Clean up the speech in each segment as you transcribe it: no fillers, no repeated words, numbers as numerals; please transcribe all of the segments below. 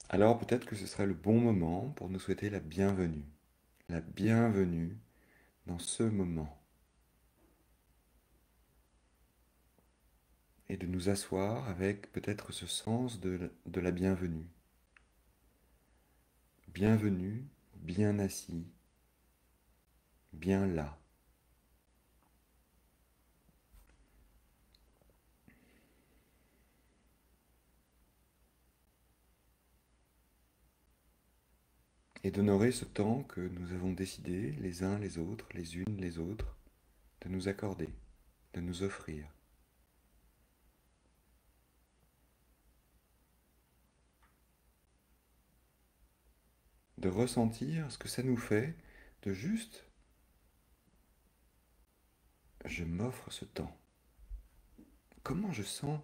Alors peut-être que ce serait le bon moment pour nous souhaiter la bienvenue dans ce moment, et de nous asseoir avec peut-être ce sens de la bienvenue. Bienvenue, bien assis, bien là. Et d'honorer ce temps que nous avons décidé, les uns les autres, les unes les autres, de nous accorder, de nous offrir. De ressentir ce que ça nous fait, de juste, je m'offre ce temps. Comment je sens,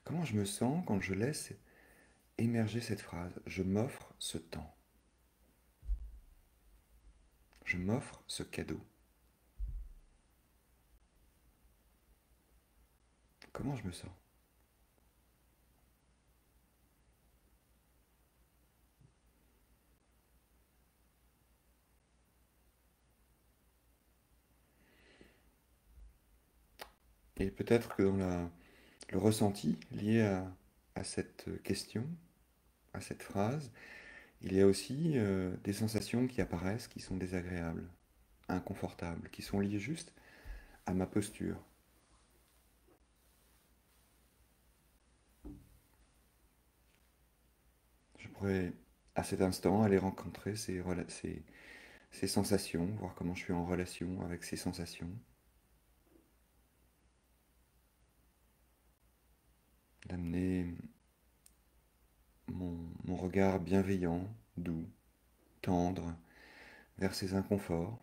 comment je me sens quand je laisse émerger cette phrase, je m'offre ce temps, je m'offre ce cadeau. Comment je me sens? Et peut-être que dans le ressenti lié à cette question, à cette phrase, il y a aussi des sensations qui apparaissent qui sont désagréables, inconfortables, qui sont liées juste à ma posture. Je pourrais à cet instant aller rencontrer ces sensations, voir comment je suis en relation avec ces sensations, d'amener mon regard bienveillant, doux, tendre vers ces inconforts,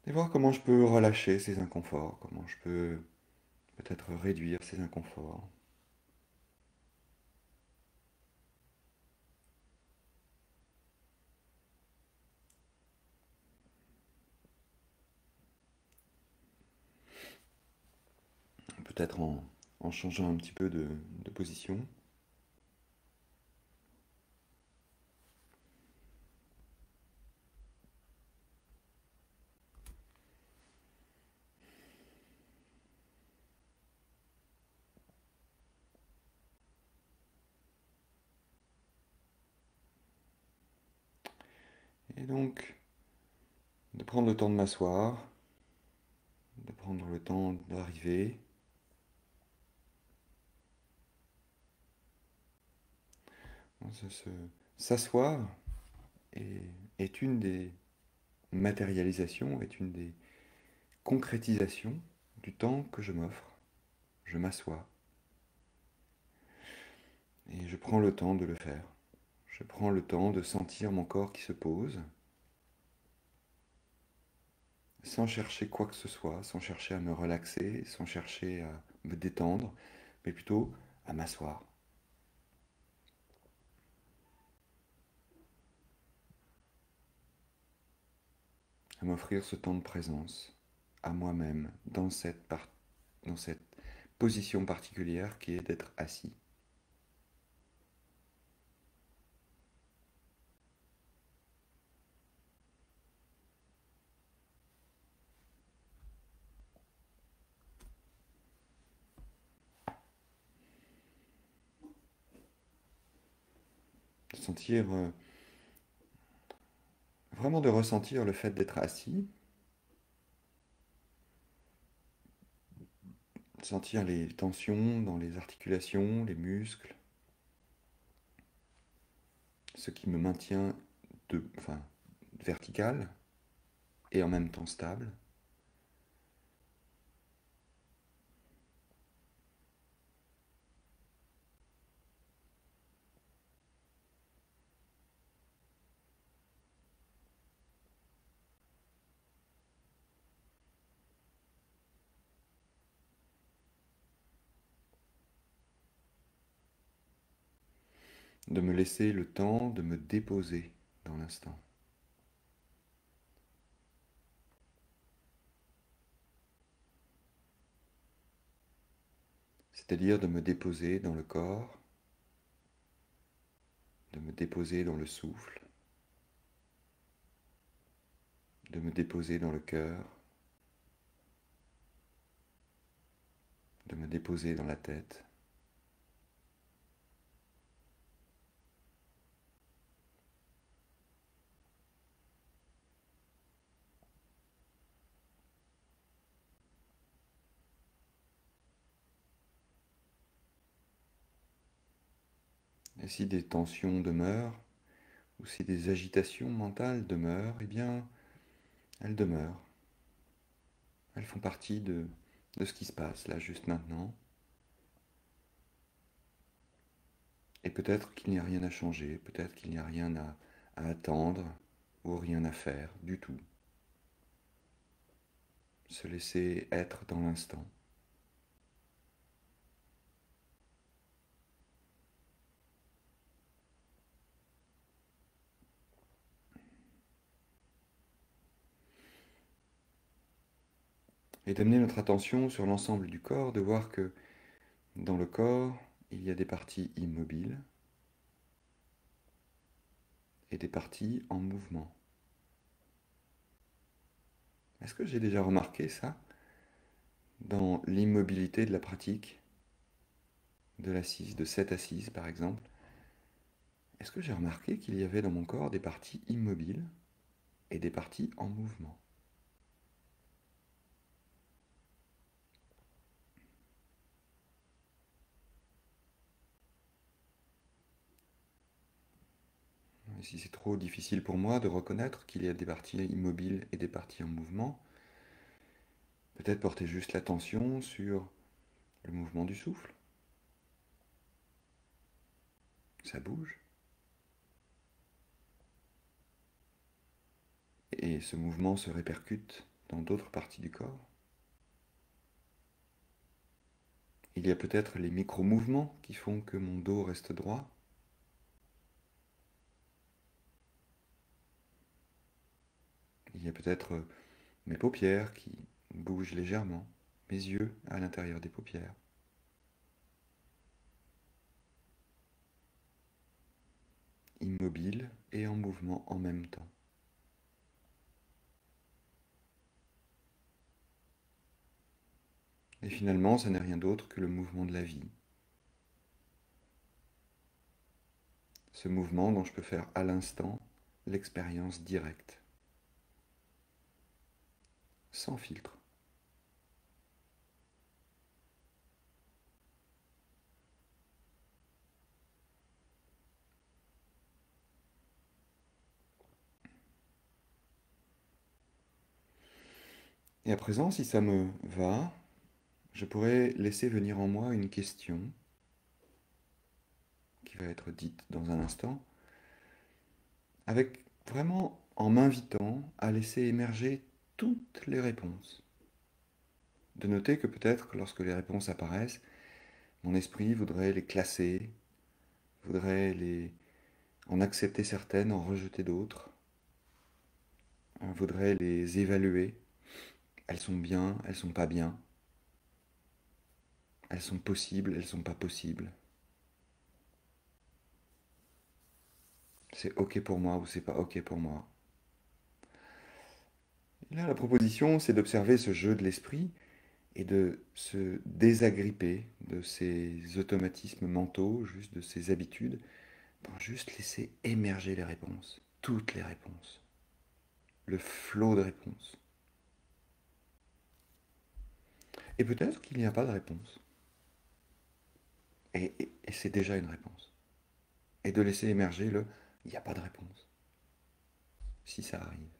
et voir comment je peux relâcher ces inconforts, comment je peux peut-être réduire ces inconforts. Peut-être en changeant un petit peu de position. Et donc, de prendre le temps de m'asseoir, de prendre le temps d'arriver. S'asseoir est, est une des matérialisations, est une des concrétisations du temps que je m'offre. Je m'assois et je prends le temps de le faire. Je prends le temps de sentir mon corps qui se pose, sans chercher quoi que ce soit, sans chercher à me relaxer, sans chercher à me détendre, mais plutôt à m'asseoir, à m'offrir ce temps de présence à moi-même dans cette position particulière qui est d'être assis. De sentir, vraiment de ressentir le fait d'être assis, de sentir les tensions dans les articulations, les muscles, ce qui me maintient enfin, vertical et en même temps stable. De me laisser le temps de me déposer dans l'instant. C'est-à-dire de me déposer dans le corps, de me déposer dans le souffle, de me déposer dans le cœur, de me déposer dans la tête. Et si des tensions demeurent, ou si des agitations mentales demeurent, eh bien, elles demeurent. Elles font partie de ce qui se passe là, juste maintenant. Et peut-être qu'il n'y a rien à changer, peut-être qu'il n'y a rien à attendre, ou rien à faire du tout. Se laisser être dans l'instant. Et d'amener notre attention sur l'ensemble du corps, de voir que dans le corps, il y a des parties immobiles et des parties en mouvement. Est-ce que j'ai déjà remarqué ça dans l'immobilité de la pratique, de l'assise, de cette assise par exemple? Est-ce que j'ai remarqué qu'il y avait dans mon corps des parties immobiles et des parties en mouvement? Et si c'est trop difficile pour moi de reconnaître qu'il y a des parties immobiles et des parties en mouvement, peut-être porter juste l'attention sur le mouvement du souffle. Ça bouge. Et ce mouvement se répercute dans d'autres parties du corps. Il y a peut-être les micro-mouvements qui font que mon dos reste droit. Il y a peut-être mes paupières qui bougent légèrement, mes yeux à l'intérieur des paupières. Immobile et en mouvement en même temps. Et finalement, ça n'est rien d'autre que le mouvement de la vie. Ce mouvement dont je peux faire à l'instant l'expérience directe, sans filtre. Et à présent, si ça me va, je pourrais laisser venir en moi une question qui va être dite dans un instant, avec vraiment en m'invitant à laisser émerger toutes les réponses. De noter que peut-être que lorsque les réponses apparaissent, mon esprit voudrait les classer, voudrait en accepter certaines, en rejeter d'autres, voudrait les évaluer. Elles sont bien, elles sont pas bien, elles sont possibles, elles sont pas possibles. C'est ok pour moi ou c'est pas ok pour moi. Et là, la proposition, c'est d'observer ce jeu de l'esprit et de se désagripper de ces automatismes mentaux, juste de ces habitudes, pour juste laisser émerger les réponses, toutes les réponses, le flot de réponses. Et peut-être qu'il n'y a pas de réponse. Et c'est déjà une réponse. Et de laisser émerger le il n'y a pas de réponse, si ça arrive.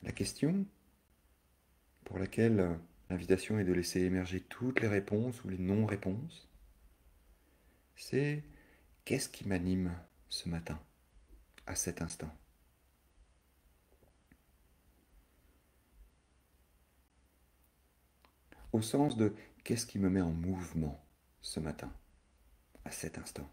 La question pour laquelle l'invitation est de laisser émerger toutes les réponses ou les non-réponses, c'est qu'est-ce qui m'anime ce matin, à cet instant? Au sens de qu'est-ce qui me met en mouvement ce matin, à cet instant.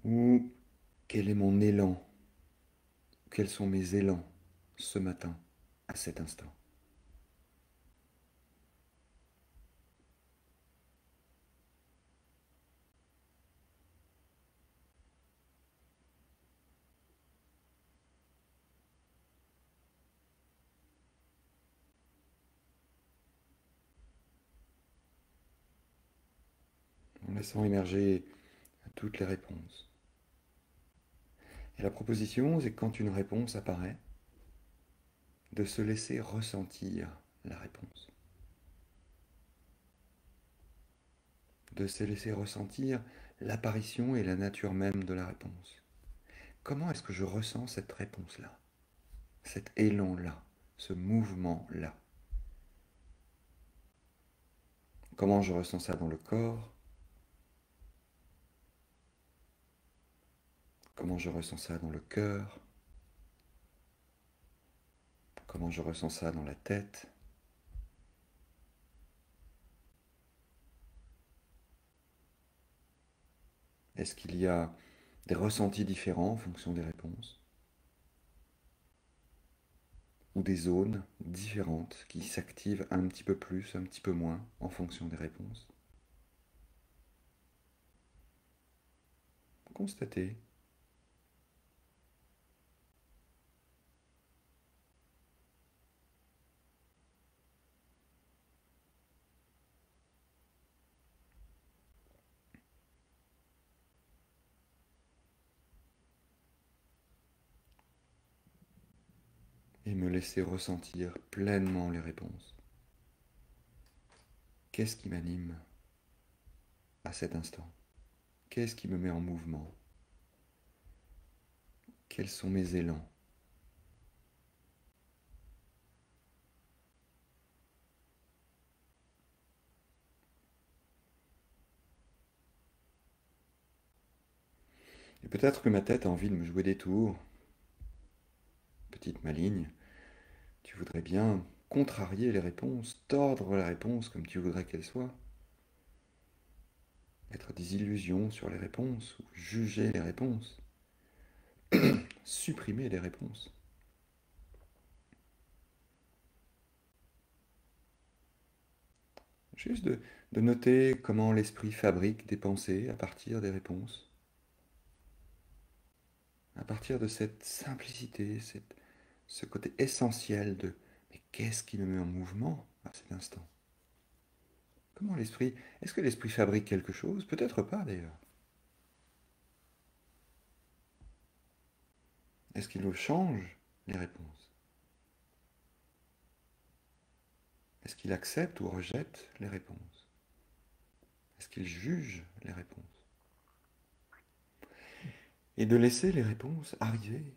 Ou quel est mon élan quels sont mes élans ce matin, à cet instant. En laissant émerger toutes les réponses. Et la proposition, c'est que quand une réponse apparaît, de se laisser ressentir la réponse. De se laisser ressentir l'apparition et la nature même de la réponse. Comment est-ce que je ressens cette réponse-là, cet élan-là, ce mouvement-là? Comment je ressens ça dans le corps? Comment je ressens ça dans le cœur? Comment je ressens ça dans la tête? Est-ce qu'il y a des ressentis différents en fonction des réponses? Ou des zones différentes qui s'activent un petit peu plus, un petit peu moins en fonction des réponses? Constatez. Et me laisser ressentir pleinement les réponses. Qu'est-ce qui m'anime à cet instant? Qu'est-ce qui me met en mouvement? Quels sont mes élans? Et peut-être que ma tête a envie de me jouer des tours. Petite maligne, tu voudrais bien contrarier les réponses, tordre la réponse comme tu voudrais qu'elle soit, mettre des illusions sur les réponses, ou juger les réponses, supprimer les réponses. Juste de noter comment l'esprit fabrique des pensées à partir des réponses, à partir de cette simplicité, ce côté essentiel de mais qu'est-ce qui me met en mouvement à cet instant? Comment l'esprit... Est-ce que l'esprit fabrique quelque chose? Peut-être pas d'ailleurs. Est-ce qu'il nous change les réponses? Est-ce qu'il accepte ou rejette les réponses? Est-ce qu'il juge les réponses? Et de laisser les réponses arriver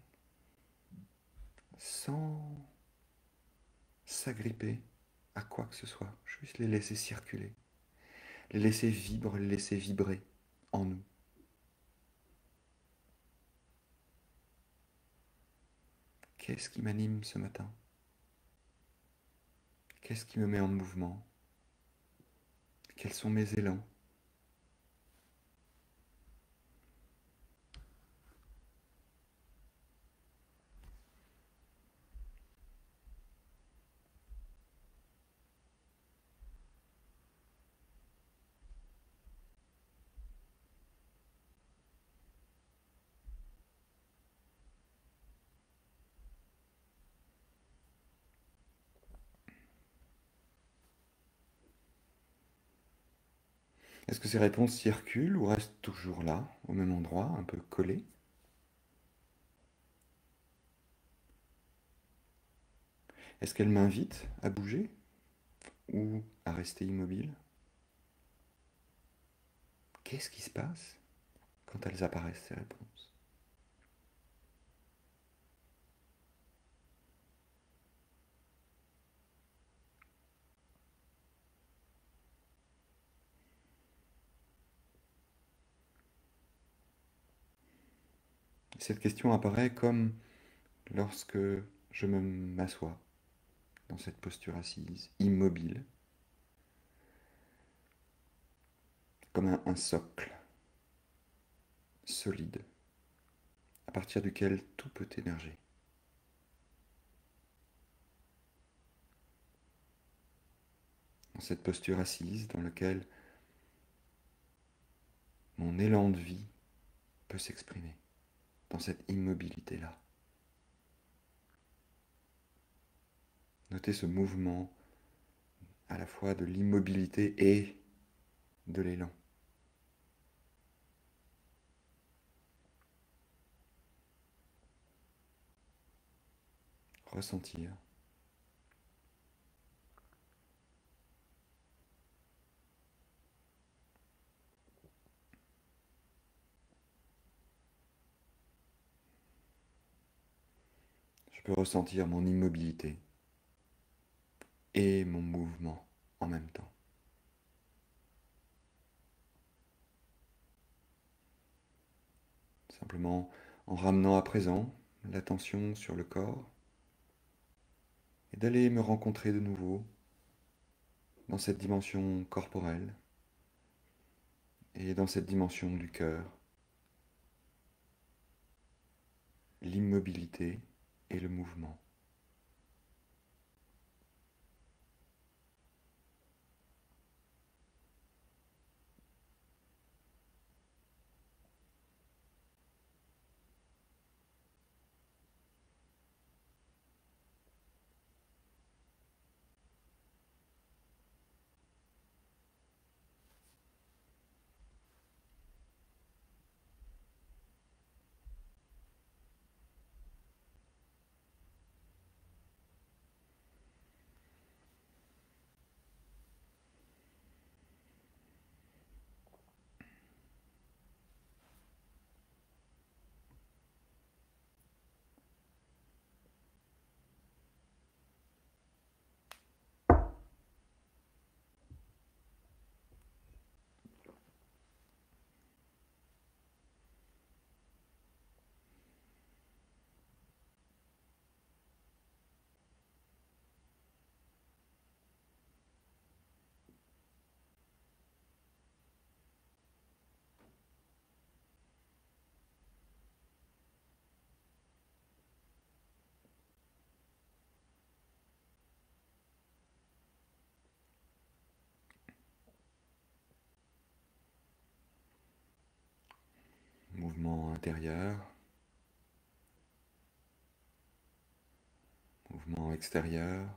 sans s'agripper à quoi que ce soit. Juste les laisser circuler, les laisser vibrer, les laisser vibrer en nous. Qu'est-ce qui m'anime ce matin? Qu'est-ce qui me met en mouvement? Quels sont mes élans? Est-ce que ces réponses circulent ou restent toujours là, au même endroit, un peu collées? Est-ce qu'elles m'invitent à bouger ou à rester immobile? Qu'est-ce qui se passe quand elles apparaissent, ces réponses? Cette question apparaît comme lorsque je m'assois dans cette posture assise, immobile, comme un socle solide, à partir duquel tout peut émerger. dans cette posture assise dans laquelle mon élan de vie peut s'exprimer, dans cette immobilité-là. Notez ce mouvement à la fois de l'immobilité et de l'élan. Ressentir. Je peux ressentir mon immobilité et mon mouvement en même temps. Simplement en ramenant à présent l'attention sur le corps et d'aller me rencontrer de nouveau dans cette dimension corporelle et dans cette dimension du cœur, l'immobilité et le mouvement. Mouvement intérieur, mouvement extérieur,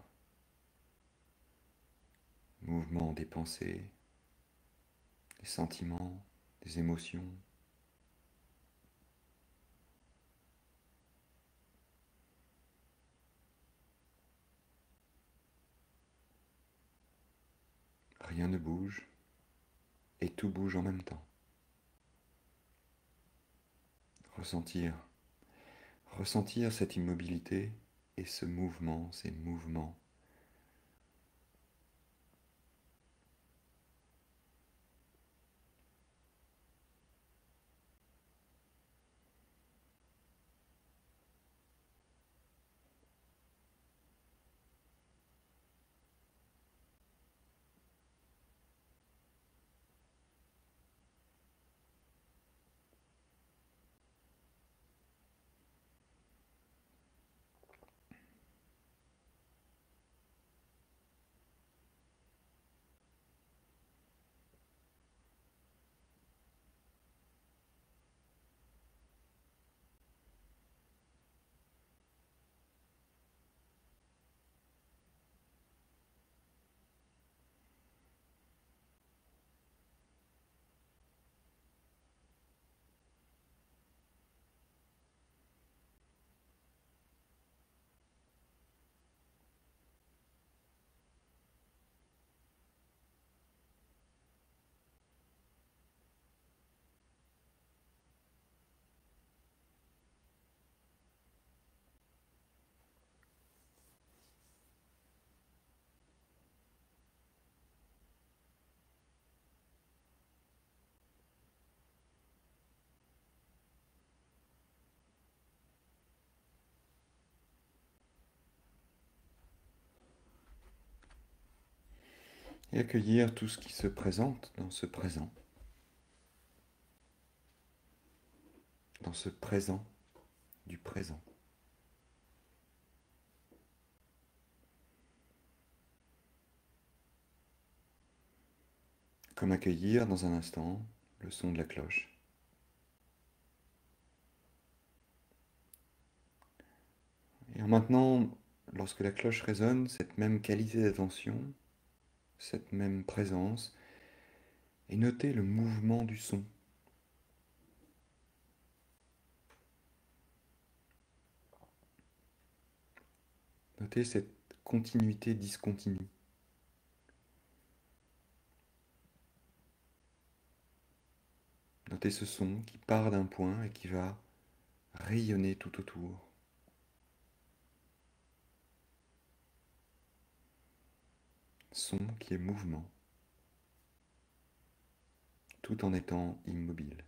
mouvement des pensées, des sentiments, des émotions. Rien ne bouge et tout bouge en même temps. Ressentir, ressentir cette immobilité et ce mouvement, ces mouvements. Et accueillir tout ce qui se présente dans ce présent du présent. comme accueillir dans un instant le son de la cloche. Et en maintenant, lorsque la cloche résonne, cette même qualité d'attention, cette même présence, et noter le mouvement du son. Notez cette continuité discontinue. Notez ce son qui part d'un point et qui va rayonner tout autour. Son qui est mouvement, tout en étant immobile.